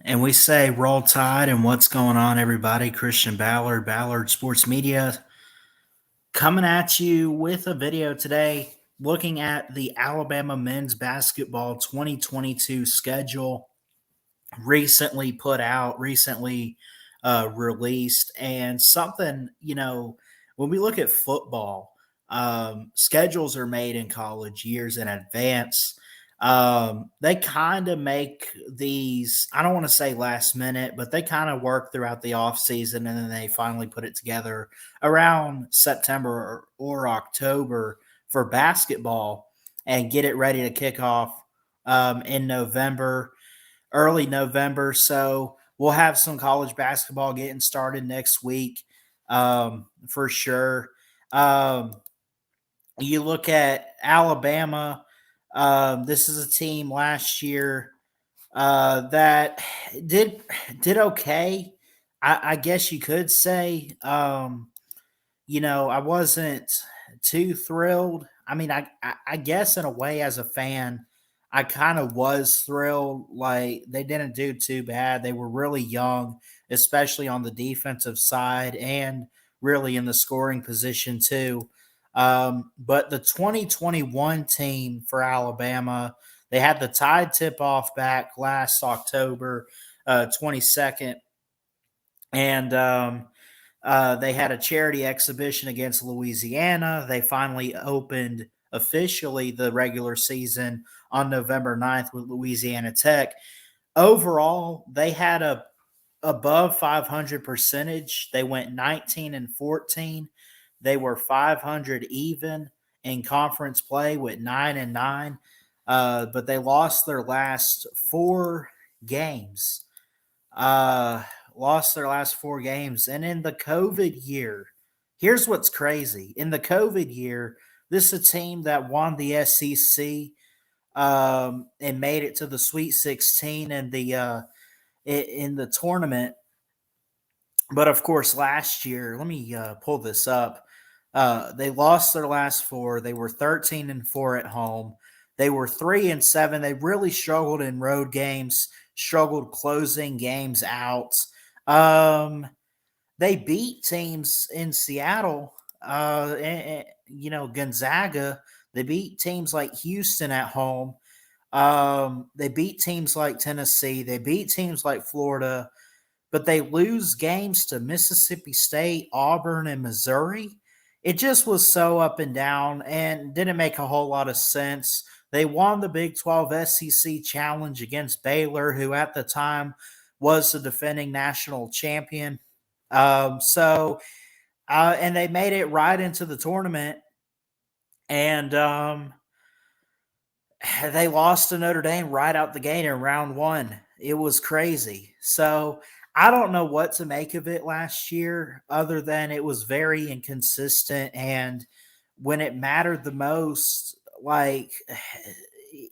And we say roll tide and what's going on, everybody. Christian Ballard Sports Media, coming at you with a video today looking at the Alabama men's basketball 2022 schedule recently put out, recently released. And something, when we look at football, schedules are made in college years in advance. They kind of make these, I don't want to say last minute, but they kind of work throughout the off season and then they finally put it together around September or October for basketball and get it ready to kick off in November, early November. So we'll have some college basketball getting started next week, for sure. Um, you look at Alabama. This is a team last year that did did okay. I guess you could say. I wasn't too thrilled. I mean, I guess in a way, as a fan, I kind of was thrilled. Like, they didn't do too bad. They were really young, especially on the defensive side and really in the scoring position too. But the 2021 team for Alabama, they had the Tide tip off back last October 22nd. And they had a charity exhibition against Louisiana. They finally opened officially the regular season on November 9th with Louisiana Tech. Overall, they had a above 500 percentage. They went 19-14. They were 500 even in conference play with 9-9. But they lost their last four games. Uh, Lost their last four games. And in the COVID year, here's what's crazy. In the COVID year, this is a team that won the SEC and made it to the Sweet 16 and in the tournament. But of course, last year, let me pull this up. They lost their last four. They were 13-4 at home. They were 3-7. They really struggled in road games, struggled closing games out. They beat teams in Seattle, Gonzaga. They beat teams like Houston at home. They beat teams like Tennessee. They beat teams like Florida, but they lose games to Mississippi State, Auburn, and Missouri. It just was so up and down and didn't make a whole lot of sense. They won the Big 12 SEC Challenge against Baylor, who at the time was the defending national champion. And they made it right into the tournament, and they lost to Notre Dame right out the gate in round one. It was crazy. So I don't know what to make of it last year, other than it was very inconsistent. And when it mattered the most, like,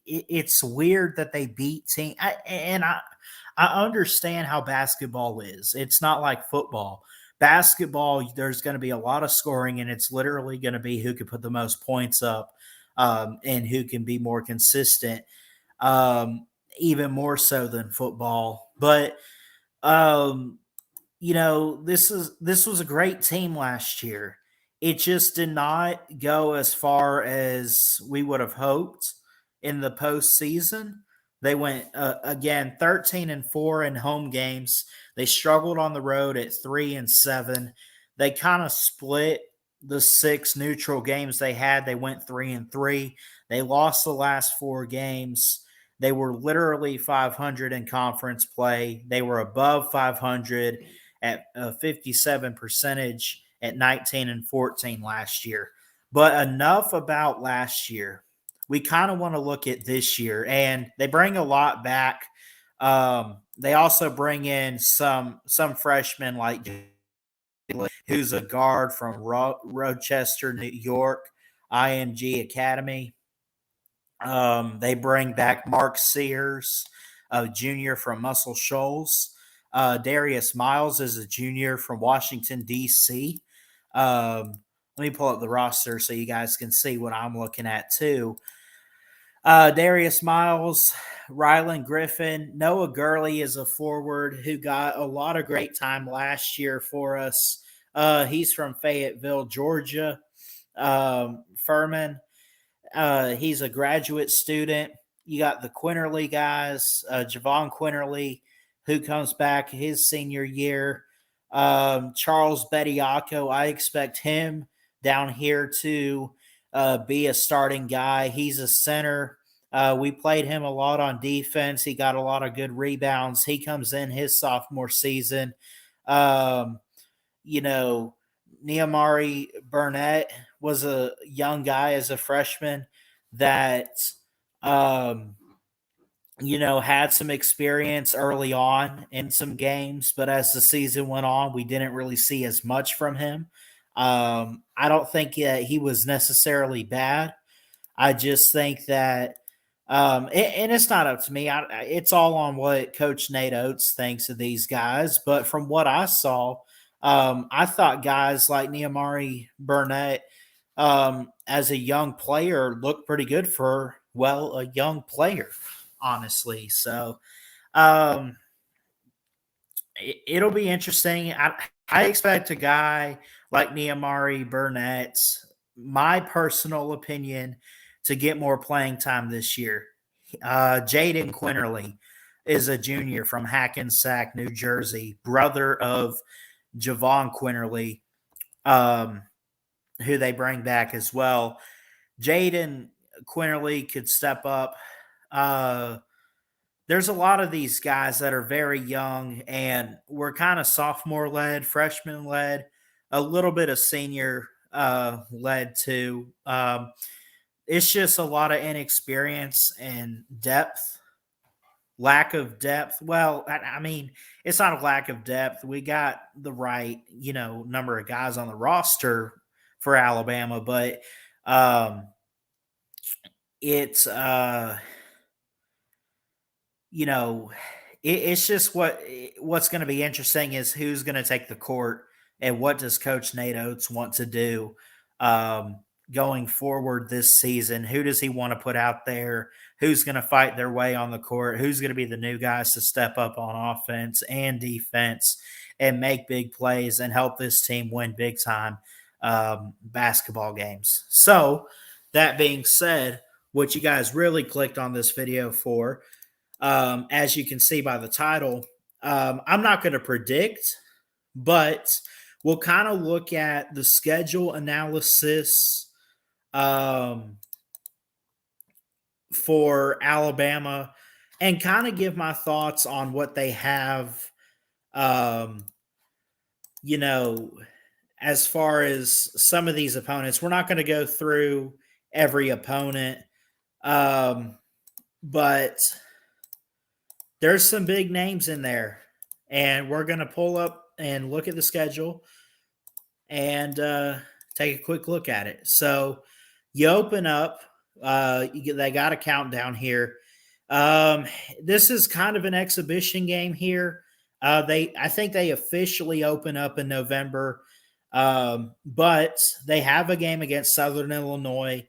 it's weird that they beat team. I understand how basketball is. It's not like football. Basketball, there's going to be a lot of scoring, and it's literally going to be who can put the most points up, and who can be more consistent, even more so than football. But um, this was a great team last year. It just did not go as far as we would have hoped in the postseason. They went again 13-4 in home games. They struggled on the road at 3-7. They kind of split the six neutral games they had. They went 3-3. They lost the last four games. They were literally 500 in conference play. They were above 500 at a 57 percentage at 19-14 last year. But enough about last year. We kind of want to look at this year, and they bring a lot back. They also bring in some freshmen like who's a guard from Rochester, New York, IMG Academy. They bring back Mark Sears, a junior from Muscle Shoals. Darius Miles is a junior from Washington, D.C. Let me pull up the roster so you guys can see what I'm looking at too. Darius Miles, Rylan Griffin. Noah Gurley is a forward who got a lot of great time last year for us. He's from Fayetteville, Georgia. Furman. He's a graduate student. You got the Quinterly guys, Javon Quinterly, who comes back his senior year. Charles Bediako, I expect him down here to be a starting guy. He's a center. We played him a lot on defense. He got a lot of good rebounds. He comes in his sophomore season. Um, you know, Niamari Burnett was a young guy as a freshman that, um, had some experience early on in some games, but as the season went on, we didn't really see as much from him. I don't think he was necessarily bad. I just think that, and it's not up to me. It's all on what Coach Nate Oates thinks of these guys. But from what I saw, I thought guys like Niamari Burnett, as a young player, looked pretty good for, well, a young player, honestly. So um, it'll be interesting. I expect a guy like Niamari Burnett, my personal opinion, to get more playing time this year. Jaden Quinterly is a junior from Hackensack, New Jersey, brother of Javon Quinterly, um, who they bring back as well. Jaden Quinterly could step up. Uh, there's a lot of these guys that are very young and we're kind of sophomore led, freshman led, a little bit of senior led too. It's just a lot of inexperience and depth, lack of depth. Well, I mean, it's not a lack of depth. We got the right, number of guys on the roster for Alabama, but um, it's you know, it's just what's going to be interesting is who's going to take the court and what does Coach Nate Oates want to do um, going forward this season. Who does he want to put out there? Who's going to fight their way on the court? Who's going to be the new guys to step up on offense and defense and make big plays and help this team win big time basketball games? So, that being said, what you guys really clicked on this video for, as you can see by the title, I'm not going to predict, but we'll kind of look at the schedule analysis for Alabama and kind of give my thoughts on what they have, um, as far as some of these opponents. We're not going to go through every opponent, but there's some big names in there, and we're going to pull up and look at the schedule and take a quick look at it. So you open up, they got a countdown here. This is kind of an exhibition game here. I think they officially open up in November, but they have a game against Southern Illinois.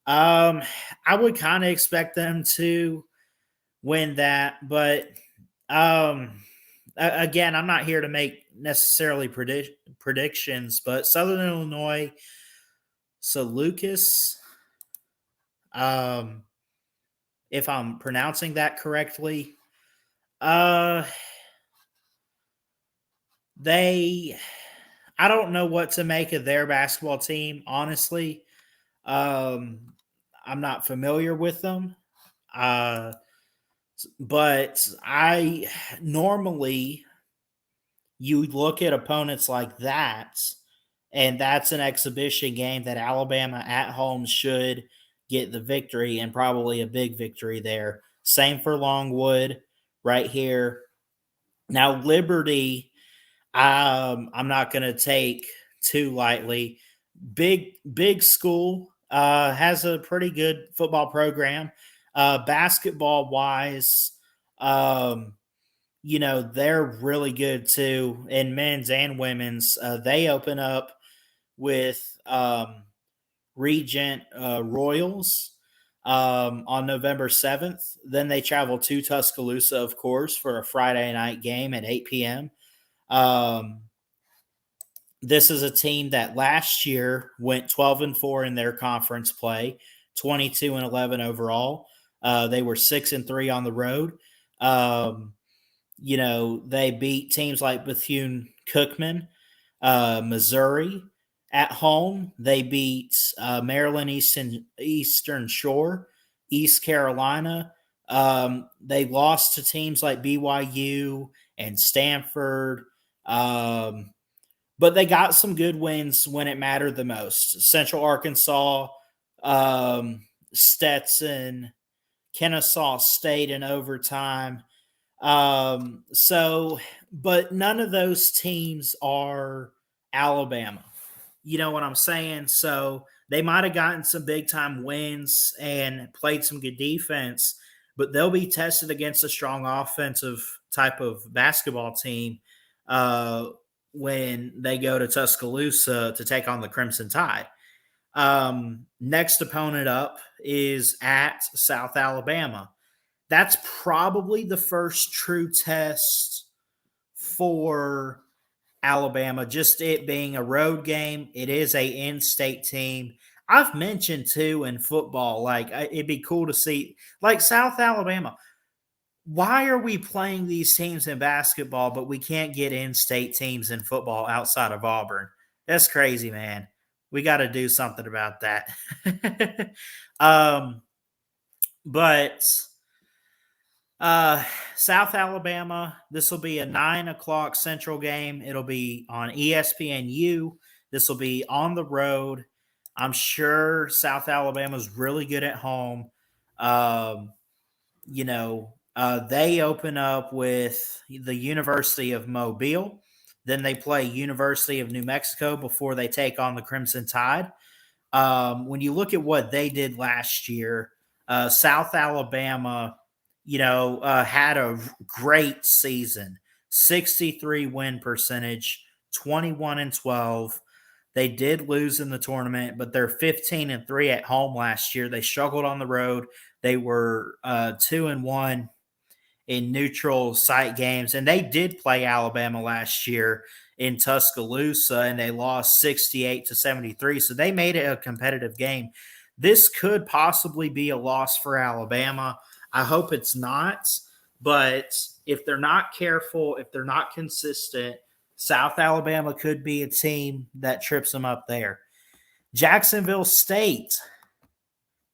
I would kind of expect them to win that, but again, I'm not here to make necessarily predictions, but Southern Illinois, Lucas, if I'm pronouncing that correctly, I don't know what to make of their basketball team, honestly. I'm not familiar with them. But I normally, you look at opponents like that, and that's an exhibition game that Alabama at home should get the victory and probably a big victory there. Same for Longwood right here. Now, Liberty, I'm not going to take too lightly. Big school, has a pretty good football program. Basketball wise, they're really good too in men's and women's. They open up with Regent Royals. on November 7th. Then they travel to Tuscaloosa, of course, for a Friday night game at 8 p.m. Um, this is a team that last year went 12-4 in their conference play, 22-11 overall. They were 6-3 on the road. Um, they beat teams like Bethune Cookman, Missouri at home. They beat Maryland Eastern Shore, East Carolina. They lost to teams like BYU and Stanford. But they got some good wins when it mattered the most. Central Arkansas, Stetson, Kennesaw State in overtime. But none of those teams are Alabama. You know what I'm saying? So they might have gotten some big time wins and played some good defense, but they'll be tested against a strong offensive type of basketball team when they go to Tuscaloosa to take on the Crimson Tide. Next opponent up is at South Alabama. That's probably the first true test for Alabama, just it being a road game. It is a in-state team. I've mentioned too in football, like it'd be cool to see, like South Alabama. Why are we playing these teams in basketball, but we can't get in-state teams in football outside of Auburn? That's crazy, man. We got to do something about that. But South Alabama, this will be a 9:00 Central game. It'll be on ESPNU. This will be on the road. I'm sure South Alabama's really good at home. They open up with the University of Mobile. Then they play University of New Mexico before they take on the Crimson Tide. When you look at what they did last year, South Alabama, had a great season, 63 win percentage, 21-12. They did lose in the tournament, but they're 15-3 at home last year. They struggled on the road. They were 2-1 in neutral site games, and they did play Alabama last year in Tuscaloosa, and they lost 68-73. So they made it a competitive game. This could possibly be a loss for Alabama. I hope it's not, but if they're not careful, if they're not consistent, South Alabama could be a team that trips them up there. Jacksonville State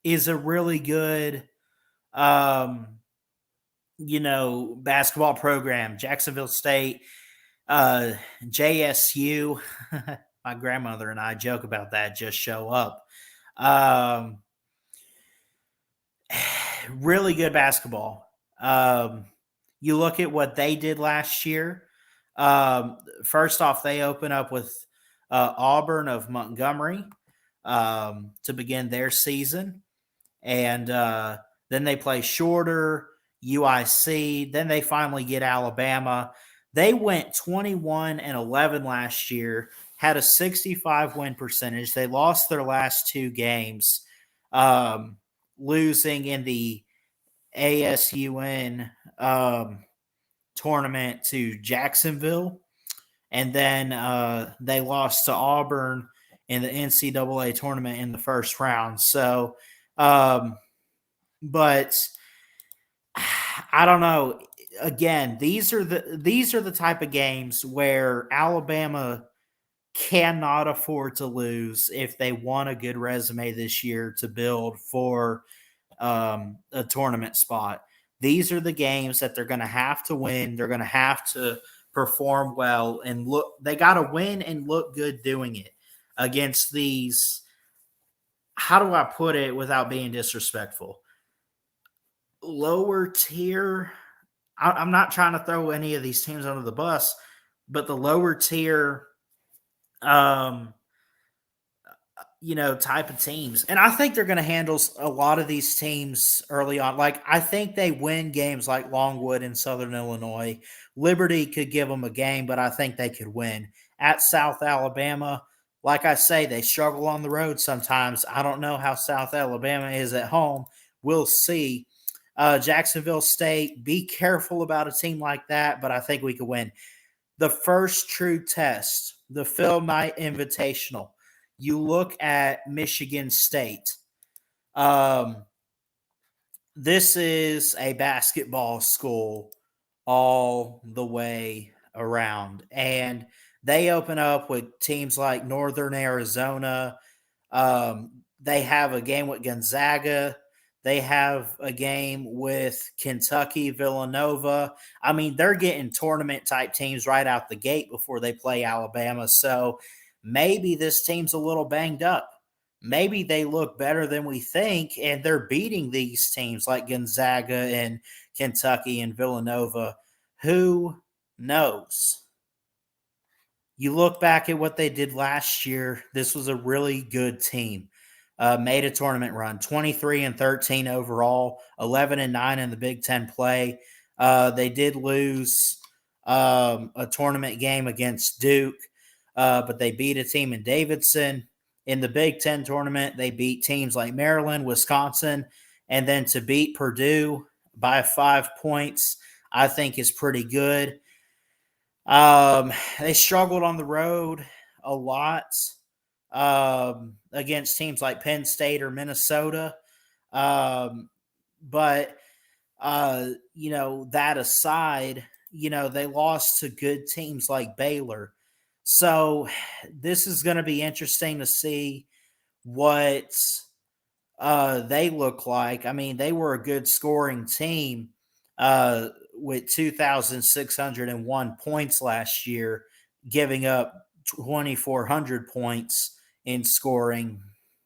is a really good, basketball program. Jacksonville State, JSU, my grandmother and I joke about that, just show up. Really good basketball. You look at what they did last year. First off, they open up with Auburn of Montgomery to begin their season. And then they play Shorter, UIC. Then they finally get Alabama. They went 21-11 last year, had a 65 win percentage. They lost their last two games, losing in the ASUN tournament to Jacksonville. And then they lost to Auburn in the NCAA tournament in the first round. So, but I don't know. Again, these are the type of games where Alabama cannot afford to lose if they want a good resume this year to build for a tournament spot. These are the games that they're going to have to win. They're going to have to perform well and look. They got to win and look good doing it against these. How do I put it without being disrespectful? Lower tier. I'm not trying to throw any of these teams under the bus, but the lower tier, type of teams. And I think they're going to handle a lot of these teams early on. Like, I think they win games like Longwood in Southern Illinois. Liberty could give them a game, but I think they could win. At South Alabama, like I say, they struggle on the road sometimes. I don't know how South Alabama is at home. We'll see. Jacksonville State, be careful about a team like that, but I think we could win. The first true test, the Phil Knight Invitational. You look at Michigan State. Um, this is a basketball school all the way around. And they open up with teams like Northern Arizona. They have a game with Gonzaga. They have a game with Kentucky, Villanova. I mean, they're getting tournament type teams right out the gate before they play Alabama. So maybe this team's a little banged up. Maybe they look better than we think, and they're beating these teams like Gonzaga and Kentucky and Villanova. Who knows? You look back at what they did last year. This was a really good team. Made a tournament run, 23-13 overall, 11-9 in the Big Ten play. They did lose a tournament game against Duke, but they beat a team in Davidson. In the Big Ten tournament, they beat teams like Maryland, Wisconsin, and then to beat Purdue by 5 points, I think is pretty good. They struggled on the road a lot against teams like Penn State or Minnesota. But that aside, they lost to good teams like Baylor. So this is going to be interesting to see what they look like. I mean, they were a good scoring team with 2,601 points last year, giving up 2,400 points in scoring.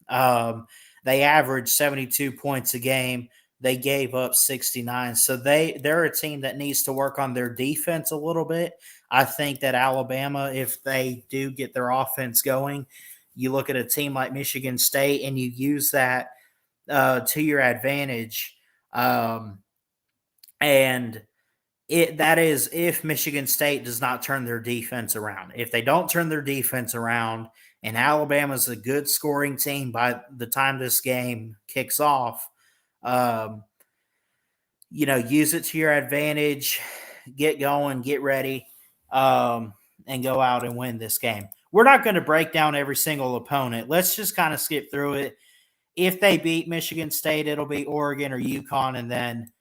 They averaged 72 points a game. They gave up 69. So they're a team that needs to work on their defense a little bit. I think that Alabama, if they do get their offense going, you look at a team like Michigan State and you use that to your advantage. And that is if Michigan State does not turn their defense around. If they don't turn their defense around and Alabama's a good scoring team by the time this game kicks off, use it to your advantage, get going, get ready, and go out and win this game. We're not going to break down every single opponent. Let's just kind of skip through it. If they beat Michigan State, it'll be Oregon or UConn, and then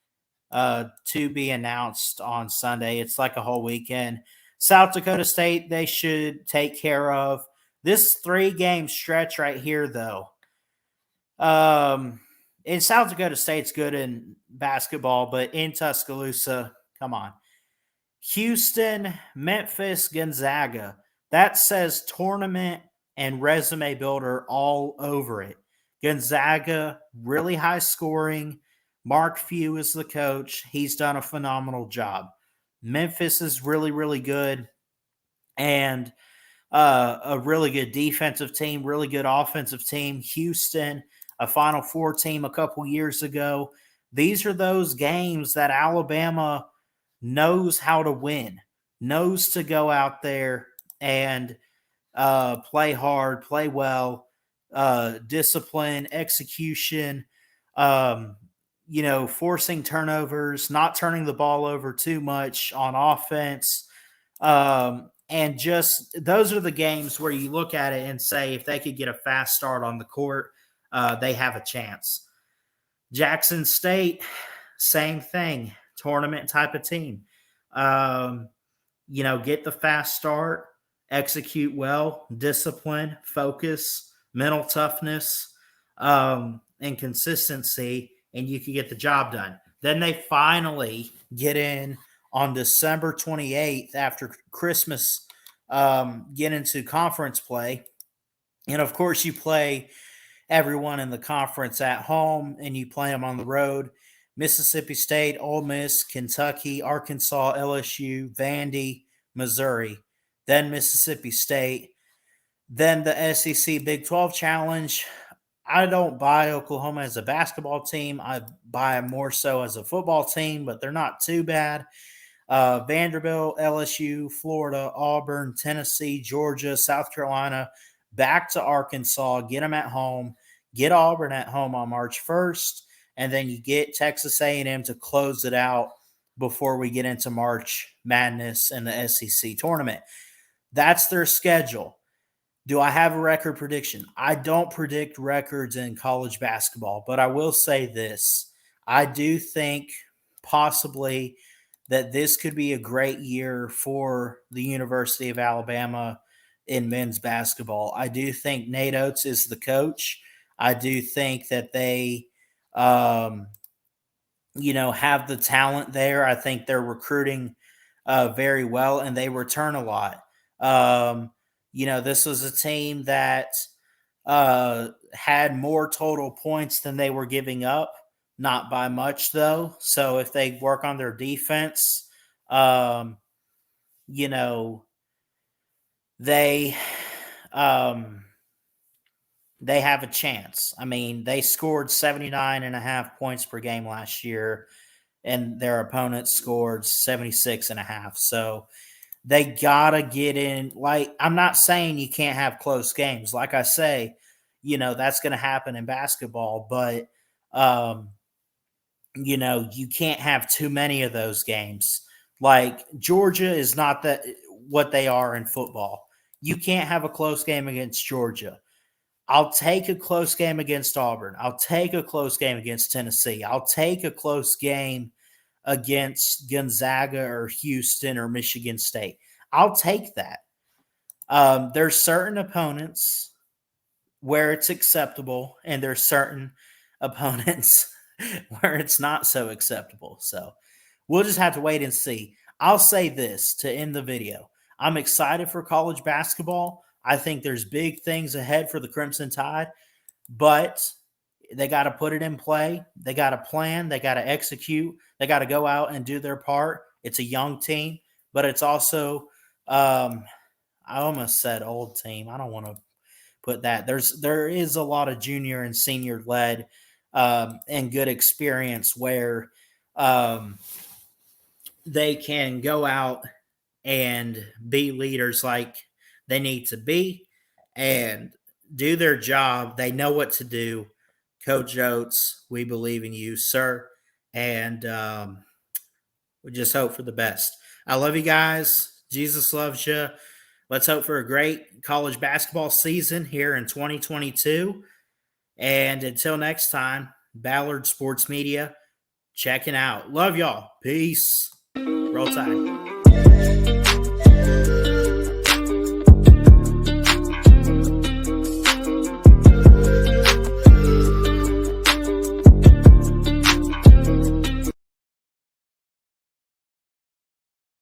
to be announced on Sunday. It's like a whole weekend. South Dakota State, they should take care of. This 3-game stretch right here, though. In South Dakota State's good in basketball, but in Tuscaloosa, come on. Houston, Memphis, Gonzaga. That says tournament and resume builder all over it. Gonzaga, really high scoring. Mark Few is the coach. He's done a phenomenal job. Memphis is really, really good. And a really good defensive team, really good offensive team. Houston, a Final Four team a couple years ago. These are those games that Alabama knows how to win, knows to go out there and play hard, play well, discipline, execution, forcing turnovers, not turning the ball over too much on offense. And just those are the games where you look at it and say, if they could get a fast start on the court, they have a chance. Jackson State, same thing, tournament type of team. Get the fast start, execute well, discipline, focus, mental toughness, and consistency, and you can get the job done. Then they finally get in on December 28th after Christmas, get into conference play. And of course, you play everyone in the conference at home and you play them on the road. Mississippi State, Ole Miss, Kentucky, Arkansas, LSU, Vandy, Missouri, then Mississippi State, then the SEC Big 12 Challenge. I don't buy Oklahoma as a basketball team. I buy them more so as a football team, but they're not too bad. Vanderbilt, LSU, Florida, Auburn, Tennessee, Georgia, South Carolina, back to Arkansas, get them at home, get Auburn at home on March 1st, and then you get Texas A&M to close it out before we get into March Madness and the SEC tournament. That's their schedule. Do I have a record prediction? I don't predict records in college basketball, but I will say this. I do think possibly that this could be a great year for the University of Alabama in men's basketball. I do think Nate Oates is the coach. I do think that they, have the talent there. I think they're recruiting very well, and they return a lot. This was a team that had more total points than they were giving up, not by much though. So if they work on their defense, they have a chance. I mean, they scored 79.5 points per game last year, and their opponents scored 76.5. So they got to get in. Like, I'm not saying you can't have close games. Like I say, that's going to happen in basketball, but, you can't have too many of those games. Like, Georgia is not what they are in football. You can't have a close game against Georgia. I'll take a close game against Auburn. I'll take a close game against Tennessee. I'll take a close game against Gonzaga or Houston or Michigan State. I'll take that. There's certain opponents where it's acceptable, and there's certain opponents where it's not so acceptable. So we'll just have to wait and see. I'll say this to end the video. I'm excited for college basketball. I think there's big things ahead for the Crimson Tide, but they got to put it in play. They got to plan. They got to execute. They got to go out and do their part. It's a young team, but it's also, I almost said old team. I don't want to put that. There is a lot of junior and senior led and good experience where they can go out and be leaders like they need to be and do their job. They know what to do. Coach Oates, we believe in you, sir. And we just hope for the best. I love you guys. Jesus loves you. Let's hope for a great college basketball season here in 2022. And until next time, Ballard Sports Media checking out. Love y'all. Peace. Roll Tide.